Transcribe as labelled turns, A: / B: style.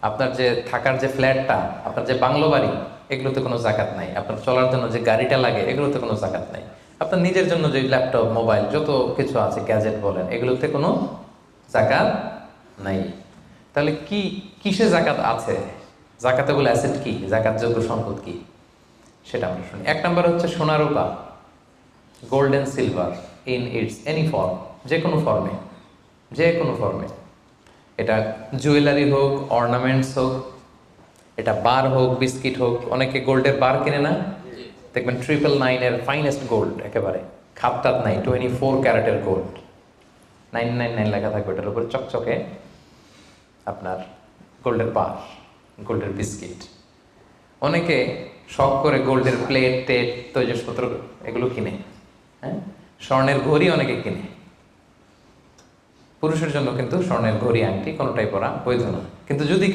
A: আপনার যে থাকার যে ফ্ল্যাটটা, আপনার যে বাংলো বাড়ি, এগুলোতে কোনো জাকাত নাই। আপনার চলার জন্য যে গাড়িটা লাগে, এগুলোতে কোনো জাকাত নাই। আপনার নিজের জন্য যে ল্যাপটপ, মোবাইল, যত কিছু আছে, গ্যাজেট বলেন, এগুলোতে কোনো জাকাত নাই। তাহলে কি, কিসে জাকাত আছে? জাকাতেবল অ্যাসেট কি, জাকাতযোগ্য সম্পদ কি, সেটা আমরা শুনি। এক নম্বর হচ্ছে সোনা রূপা, gold and silver in its any form, যে কোনো ফর্মে, যে কোনো ফর্মে। এটা জুয়েলারি হোক, অর্নামেন্টস হোক, এটা বার হোক, বিস্কিট হোক। অনেকে গোল্ডের বার কিনে না, দেখবেন 999-এর ফাইনেস্ট গোল্ড, একেবারে খাপটাত নাই, 24 ক্যারেটের গোল্ড, 999 লেখা থাকবে ওটার উপরে চকচকে, আপনার গোল্ডের বার, গোল্ডের বিস্কিট। অনেকে শখ করে গোল্ডের প্লেট টেট, তৈজসপত্র এগুলো কিনে। হ্যাঁ, স্বর্ণের ঘড়ি অনেকে কিনে। পুরুষের জন্য কিন্তু স্বর্ণের ঘড়ি, আংটি কোনোটাই পরা বৈধ না। কিন্তু যদি কেউ